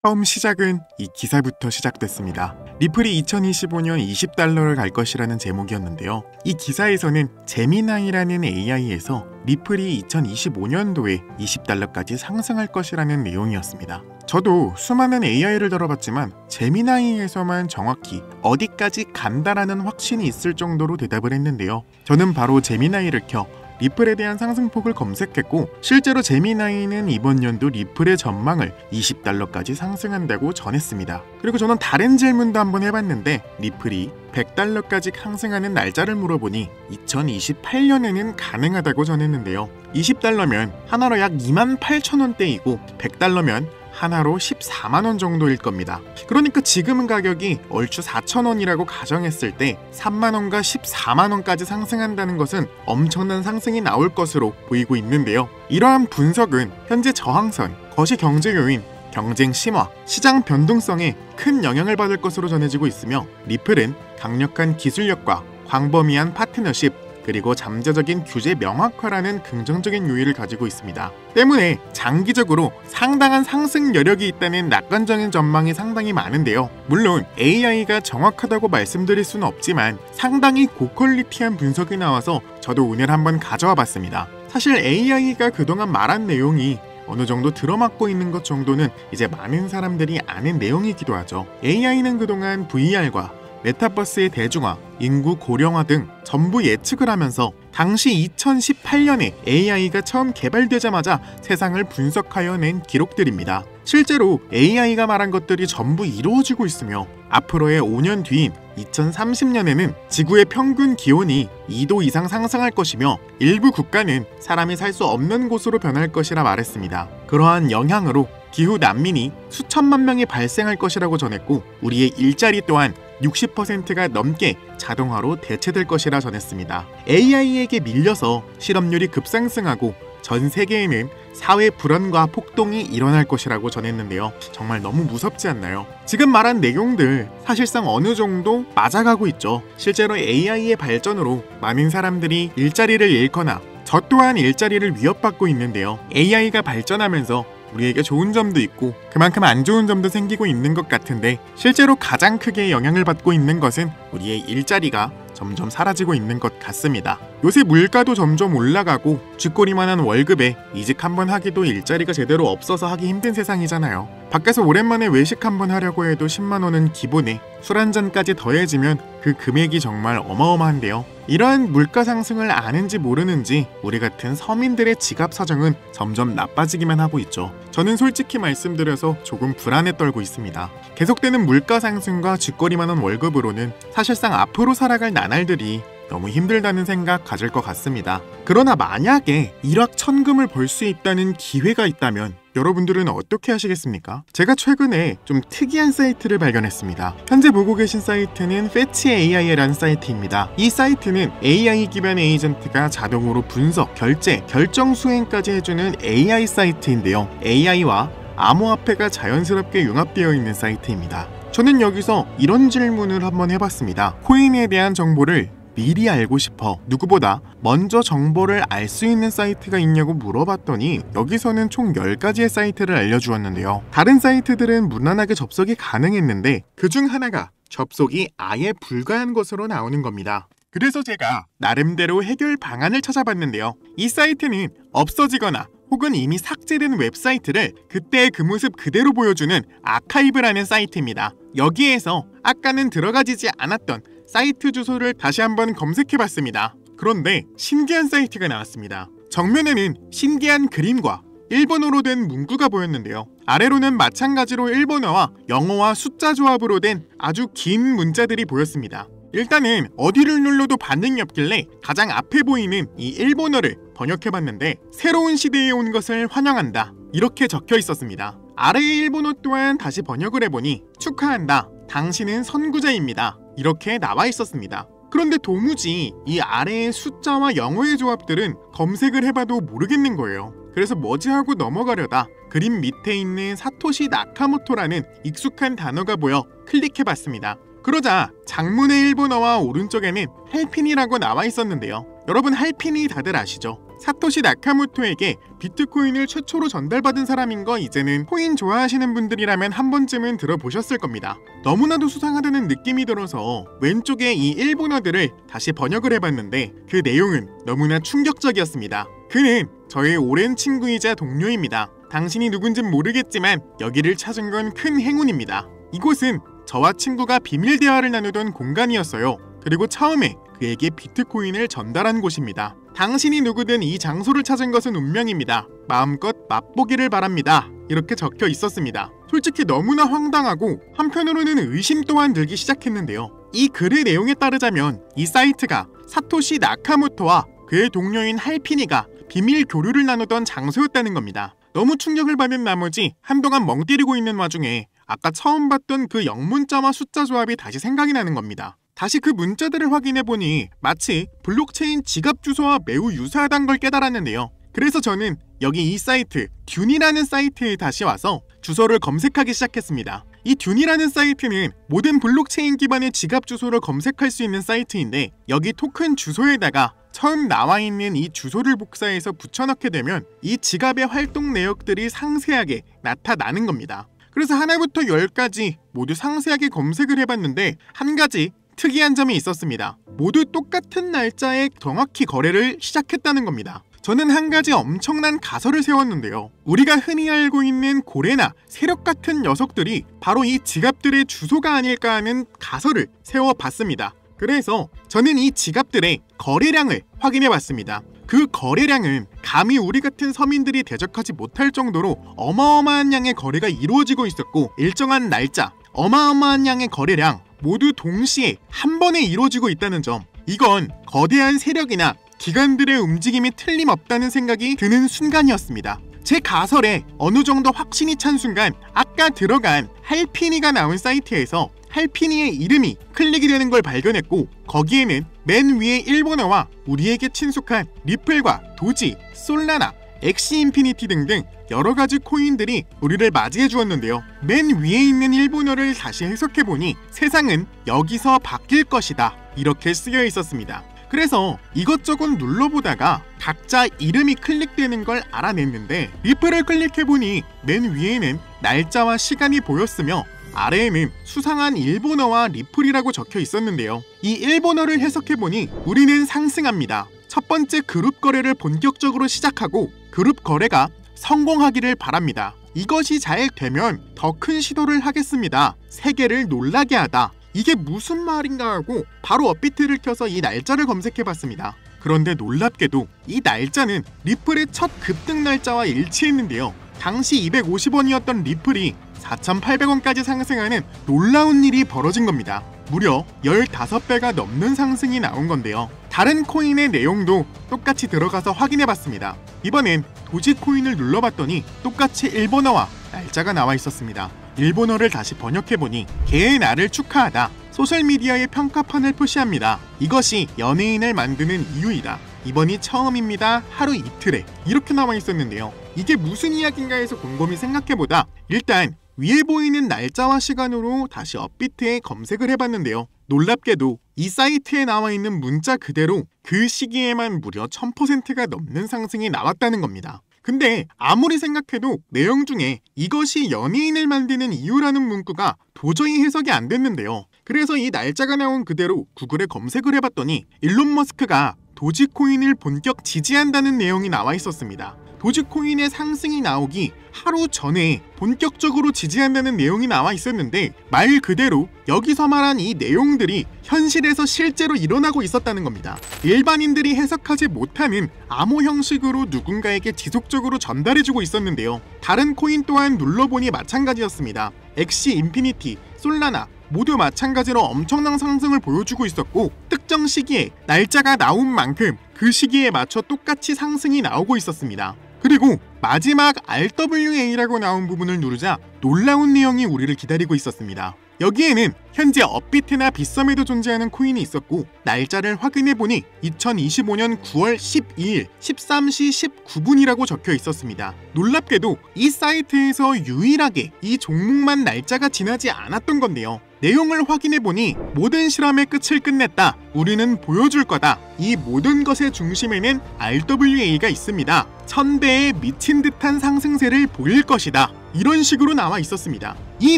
처음 시작은 이 기사부터 시작됐습니다. 리플이 2025년 20달러를 갈 것이라는 제목이었는데요. 이 기사에서는 제미나이라는 AI에서 리플이 2025년도에 20달러까지 상승할 것이라는 내용이었습니다. 저도 수많은 AI를 들어봤지만 제미나이에서만 정확히 어디까지 간다라는 확신이 있을 정도로 대답을 했는데요. 저는 바로 제미나이를 켜 리플에 대한 상승폭을 검색했고 실제로 제미나이는 이번 연도 리플의 전망을 20달러까지 상승한다고 전했습니다. 그리고 저는 다른 질문도 한번 해봤는데 리플이 100달러까지 상승하는 날짜를 물어보니 2028년에는 가능하다고 전했는데요. 20달러면 하나로 약 28,000원대이고 100달러면 하나로 14만원 정도일 겁니다. 그러니까 지금은 가격이 얼추 4,000원이라고 가정했을 때 3만원과 14만원까지 상승한다는 것은 엄청난 상승이 나올 것으로 보이고 있는데요. 이러한 분석은 현재 저항선, 거시 경제 요인, 경쟁 심화, 시장 변동성에 큰 영향을 받을 것으로 전해지고 있으며 리플은 강력한 기술력과 광범위한 파트너십, 그리고 잠재적인 규제 명확화라는 긍정적인 요인을 가지고 있습니다. 때문에 장기적으로 상당한 상승 여력이 있다는 낙관적인 전망이 상당히 많은데요. 물론 AI가 정확하다고 말씀드릴 수는 없지만 상당히 고퀄리티한 분석이 나와서 저도 오늘 한번 가져와 봤습니다. 사실 AI가 그동안 말한 내용이 어느 정도 들어맞고 있는 것 정도는 이제 많은 사람들이 아는 내용이기도 하죠. AI는 그동안 VR과 메타버스의 대중화, 인구 고령화 등 전부 예측을 하면서 당시 2018년에 AI가 처음 개발되자마자 세상을 분석하여 낸 기록들입니다. 실제로 AI가 말한 것들이 전부 이루어지고 있으며 앞으로의 5년 뒤인 2030년에는 지구의 평균 기온이 2도 이상 상승할 것이며 일부 국가는 사람이 살 수 없는 곳으로 변할 것이라 말했습니다. 그러한 영향으로 기후 난민이 수천만 명이 발생할 것이라고 전했고 우리의 일자리 또한 60%가 넘게 자동화로 대체될 것이라 전했습니다. AI에게 밀려서 실업률이 급상승하고 전 세계에는 사회 불안과 폭동이 일어날 것이라고 전했는데요. 정말 너무 무섭지 않나요? 지금 말한 내용들 사실상 어느 정도 맞아가고 있죠. 실제로 AI의 발전으로 많은 사람들이 일자리를 잃거나 저 또한 일자리를 위협받고 있는데요. AI가 발전하면서 우리에게 좋은 점도 있고 그만큼 안 좋은 점도 생기고 있는 것 같은데 실제로 가장 크게 영향을 받고 있는 것은 우리의 일자리가 점점 사라지고 있는 것 같습니다. 요새 물가도 점점 올라가고 쥐꼬리만한 월급에 이직 한번 하기도 일자리가 제대로 없어서 하기 힘든 세상이잖아요. 밖에서 오랜만에 외식 한번 하려고 해도 10만원은 기본에 술 한잔까지 더해지면 그 금액이 정말 어마어마한데요. 이러한 물가 상승을 아는지 모르는지 우리 같은 서민들의 지갑 사정은 점점 나빠지기만 하고 있죠. 저는 솔직히 말씀드려서 조금 불안에 떨고 있습니다. 계속되는 물가 상승과 쥐꼬리만한 월급으로는 사실상 앞으로 살아갈 나날들이 너무 힘들다는 생각 가질 것 같습니다. 그러나 만약에 일확천금을 벌 수 있다는 기회가 있다면 여러분들은 어떻게 하시겠습니까? 제가 최근에 좀 특이한 사이트를 발견했습니다. 현재 보고 계신 사이트는 fetchAI라는 사이트입니다. 이 사이트는 AI 기반 에이전트가 자동으로 분석, 결제, 결정 수행까지 해주는 AI 사이트인데요. AI와 암호화폐가 자연스럽게 융합되어 있는 사이트입니다. 저는 여기서 이런 질문을 한번 해봤습니다. 코인에 대한 정보를 미리 알고 싶어 누구보다 먼저 정보를 알 수 있는 사이트가 있냐고 물어봤더니 여기서는 총 10가지의 사이트를 알려주었는데요. 다른 사이트들은 무난하게 접속이 가능했는데 그중 하나가 접속이 아예 불가한 것으로 나오는 겁니다. 그래서 제가 나름대로 해결 방안을 찾아봤는데요. 이 사이트는 없어지거나 혹은 이미 삭제된 웹사이트를 그때의 그 모습 그대로 보여주는 아카이브라는 사이트입니다. 여기에서 아까는 들어가지지 않았던 사이트 주소를 다시 한번 검색해봤습니다. 그런데 신기한 사이트가 나왔습니다. 정면에는 신기한 그림과 일본어로 된 문구가 보였는데요. 아래로는 마찬가지로 일본어와 영어와 숫자 조합으로 된 아주 긴 문자들이 보였습니다. 일단은 어디를 눌러도 반응이 없길래 가장 앞에 보이는 이 일본어를 번역해봤는데 새로운 시대에 온 것을 환영한다 이렇게 적혀 있었습니다. 아래의 일본어 또한 다시 번역을 해보니 축하한다, 당신은 선구자입니다 이렇게 나와 있었습니다. 그런데 도무지 이 아래의 숫자와 영어의 조합들은 검색을 해봐도 모르겠는 거예요. 그래서 뭐지 하고 넘어가려다 그림 밑에 있는 사토시 나카모토라는 익숙한 단어가 보여 클릭해봤습니다. 그러자 장문의 일본어와 오른쪽에는 할핀이라고 나와 있었는데요. 여러분 할핀이 다들 아시죠? 사토시 나카모토에게 비트코인을 최초로 전달받은 사람인 거 이제는 코인 좋아하시는 분들이라면 한 번쯤은 들어보셨을 겁니다. 너무나도 수상하다는 느낌이 들어서 왼쪽에 이 일본어들을 다시 번역을 해봤는데 그 내용은 너무나 충격적이었습니다. 그는 저의 오랜 친구이자 동료입니다. 당신이 누군진 모르겠지만 여기를 찾은 건 큰 행운입니다. 이곳은 저와 친구가 비밀 대화를 나누던 공간이었어요. 그리고 처음에 그에게 비트코인을 전달한 곳입니다. 당신이 누구든 이 장소를 찾은 것은 운명입니다. 마음껏 맛보기를 바랍니다. 이렇게 적혀 있었습니다. 솔직히 너무나 황당하고 한편으로는 의심 또한 들기 시작했는데요. 이 글의 내용에 따르자면 이 사이트가 사토시 나카모토와 그의 동료인 할피니가 비밀 교류를 나누던 장소였다는 겁니다. 너무 충격을 받은 나머지 한동안 멍 때리고 있는 와중에 아까 처음 봤던 그 영문자와 숫자 조합이 다시 생각이 나는 겁니다. 다시 그 문자들을 확인해보니 마치 블록체인 지갑 주소와 매우 유사하다는 걸 깨달았는데요. 그래서 저는 여기 이 사이트 듄이라는 사이트에 다시 와서 주소를 검색하기 시작했습니다. 이 듄이라는 사이트는 모든 블록체인 기반의 지갑 주소를 검색할 수 있는 사이트인데 여기 토큰 주소에다가 처음 나와 있는 이 주소를 복사해서 붙여넣게 되면 이 지갑의 활동 내역들이 상세하게 나타나는 겁니다. 그래서 하나부터 10까지 모두 상세하게 검색을 해봤는데 한 가지 특이한 점이 있었습니다. 모두 똑같은 날짜에 정확히 거래를 시작했다는 겁니다. 저는 한 가지 엄청난 가설을 세웠는데요. 우리가 흔히 알고 있는 고래나 세력 같은 녀석들이 바로 이 지갑들의 주소가 아닐까 하는 가설을 세워봤습니다. 그래서 저는 이 지갑들의 거래량을 확인해봤습니다. 그 거래량은 감히 우리 같은 서민들이 대적하지 못할 정도로 어마어마한 양의 거래가 이루어지고 있었고 일정한 날짜, 어마어마한 양의 거래량 모두 동시에 한 번에 이루어지고 있다는 점, 이건 거대한 세력이나 기관들의 움직임이 틀림없다는 생각이 드는 순간이었습니다. 제 가설에 어느 정도 확신이 찬 순간 아까 들어간 할피니가 나온 사이트에서 할피니의 이름이 클릭이 되는 걸 발견했고 거기에는 맨 위에 일본어와 우리에게 친숙한 리플과 도지, 솔라나, 엑시 인피니티 등등 여러가지 코인들이 우리를 맞이해 주었는데요. 맨 위에 있는 일본어를 다시 해석해보니 세상은 여기서 바뀔 것이다 이렇게 쓰여 있었습니다. 그래서 이것저것 눌러보다가 각자 이름이 클릭되는 걸 알아냈는데 리플을 클릭해보니 맨 위에는 날짜와 시간이 보였으며 아래에는 수상한 일본어와 리플이라고 적혀 있었는데요. 이 일본어를 해석해보니 우리는 상승합니다. 첫 번째 그룹 거래를 본격적으로 시작하고 그룹 거래가 성공하기를 바랍니다. 이것이 잘 되면 더 큰 시도를 하겠습니다. 세계를 놀라게 하다. 이게 무슨 말인가 하고 바로 업비트를 켜서 이 날짜를 검색해봤습니다. 그런데 놀랍게도 이 날짜는 리플의 첫 급등 날짜와 일치했는데요. 당시 250원이었던 리플이 4,800원까지 상승하는 놀라운 일이 벌어진 겁니다. 무려 15배가 넘는 상승이 나온 건데요. 다른 코인의 내용도 똑같이 들어가서 확인해봤습니다. 이번엔 도지코인을 눌러봤더니 똑같이 일본어와 날짜가 나와 있었습니다. 일본어를 다시 번역해보니 개의 날을 축하하다. 소셜미디어의 평가판을 표시합니다. 이것이 연예인을 만드는 이유이다. 이번이 처음입니다. 하루 이틀에 이렇게 나와 있었는데요. 이게 무슨 이야기인가 해서 곰곰이 생각해보다 일단 위에 보이는 날짜와 시간으로 다시 업비트에 검색을 해봤는데요. 놀랍게도 이 사이트에 나와 있는 문자 그대로 그 시기에만 무려 1000%가 넘는 상승이 나왔다는 겁니다. 근데 아무리 생각해도 내용 중에 이것이 연예인을 만드는 이유라는 문구가 도저히 해석이 안 됐는데요. 그래서 이 날짜가 나온 그대로 구글에 검색을 해봤더니 일론 머스크가 도지코인을 본격 지지한다는 내용이 나와 있었습니다. 도지코인의 상승이 나오기 하루 전에 본격적으로 지지한다는 내용이 나와 있었는데 말 그대로 여기서 말한 이 내용들이 현실에서 실제로 일어나고 있었다는 겁니다. 일반인들이 해석하지 못하는 암호 형식으로 누군가에게 지속적으로 전달해주고 있었는데요. 다른 코인 또한 눌러보니 마찬가지였습니다. 엑시 인피니티, 솔라나 모두 마찬가지로 엄청난 상승을 보여주고 있었고 특정 시기에 날짜가 나온 만큼 그 시기에 맞춰 똑같이 상승이 나오고 있었습니다. 그리고 마지막 RWA라고 나온 부분을 누르자 놀라운 내용이 우리를 기다리고 있었습니다. 여기에는 현재 업비트나 빗썸에도 존재하는 코인이 있었고 날짜를 확인해보니 2025년 9월 12일 13시 19분이라고 적혀 있었습니다. 놀랍게도 이 사이트에서 유일하게 이 종목만 날짜가 지나지 않았던 건데요. 내용을 확인해보니 모든 실험의 끝을 끝냈다. 우리는 보여줄 거다. 이 모든 것의 중심에는 RWA가 있습니다. 1000배의 미친 듯한 상승세를 보일 것이다. 이런 식으로 나와 있었습니다. 이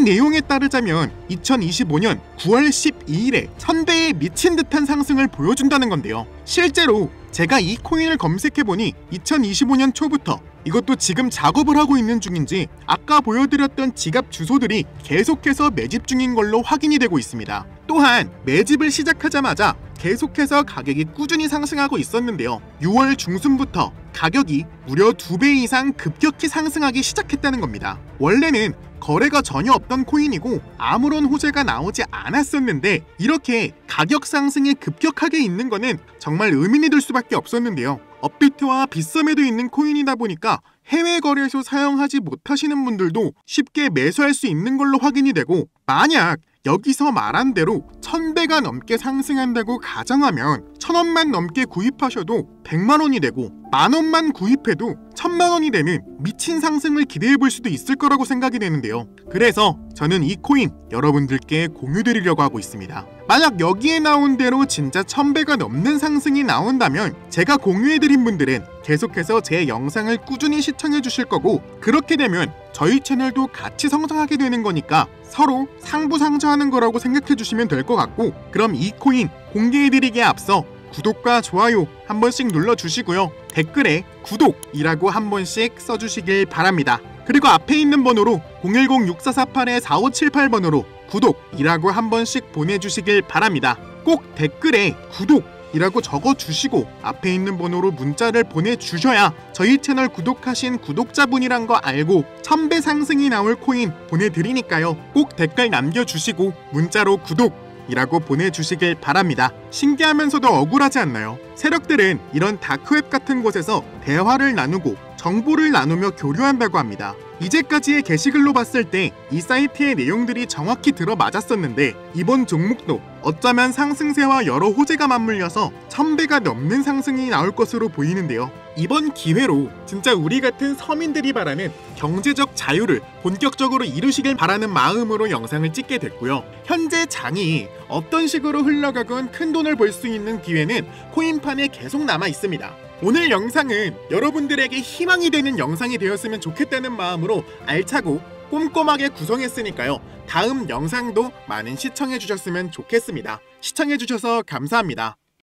내용에 따르자면 2025년 9월 12일에 1000배의 미친 듯한 상승을 보여준다는 건데요. 실제로 제가 이 코인을 검색해보니 2025년 초부터, 이것도 지금 작업을 하고 있는 중인지 아까 보여드렸던 지갑 주소들이 계속해서 매집 중인 걸로 확인이 되고 있습니다. 또한 매집을 시작하자마자 계속해서 가격이 꾸준히 상승하고 있었는데요. 6월 중순부터 가격이 무려 2배 이상 급격히 상승하기 시작했다는 겁니다. 원래는 거래가 전혀 없던 코인이고 아무런 호재가 나오지 않았었는데 이렇게 가격 상승이 급격하게 있는 거는 정말 의문이 들 수밖에 없었는데요. 업비트와 빗썸에도 있는 코인이다 보니까 해외 거래소 사용하지 못하시는 분들도 쉽게 매수할 수 있는 걸로 확인이 되고, 만약 여기서 말한 대로 1000배가 넘게 상승한다고 가정하면 1000원만 넘게 구입하셔도 100만원이 되고, 만원만 구입해도 1000만원이 되는 미친 상승을 기대해볼 수도 있을 거라고 생각이 되는데요. 그래서 저는 이 코인 여러분들께 공유드리려고 하고 있습니다. 만약 여기에 나온 대로 진짜 1000배가 넘는 상승이 나온다면 제가 공유해드린 분들은 계속해서 제 영상을 꾸준히 시청해 주실 거고, 그렇게 되면 저희 채널도 같이 성장하게 되는 거니까 서로 상부상조하는 거라고 생각해 주시면 될 것 같고, 그럼 이 코인 공개해드리기에 앞서 구독과 좋아요 한 번씩 눌러주시고요. 댓글에 구독이라고 한 번씩 써주시길 바랍니다. 그리고 앞에 있는 번호로 010-6448-4578번으로 구독이라고 한 번씩 보내주시길 바랍니다. 꼭 댓글에 구독이라고 적어주시고 앞에 있는 번호로 문자를 보내주셔야 저희 채널 구독하신 구독자분이란 거 알고 1000배 상승이 나올 코인 보내드리니까요. 꼭 댓글 남겨주시고 문자로 구독이라고 보내주시길 바랍니다. 신기하면서도 억울하지 않나요? 세력들은 이런 다크웹 같은 곳에서 대화를 나누고 정보를 나누며 교류한다고 합니다. 이제까지의 게시글로 봤을 때 이 사이트의 내용들이 정확히 들어맞았었는데, 이번 종목도 어쩌면 상승세와 여러 호재가 맞물려서 1000배가 넘는 상승이 나올 것으로 보이는데요. 이번 기회로 진짜 우리 같은 서민들이 바라는 경제적 자유를 본격적으로 이루시길 바라는 마음으로 영상을 찍게 됐고요. 현재 장이 어떤 식으로 흘러가건 큰 돈을 벌 수 있는 기회는 코인판에 계속 남아 있습니다. 오늘 영상은 여러분들에게 희망이 되는 영상이 되었으면 좋겠다는 마음으로 알차고 꼼꼼하게 구성했으니까요. 다음 영상도 많은 시청해 주셨으면 좋겠습니다. 시청해 주셔서 감사합니다.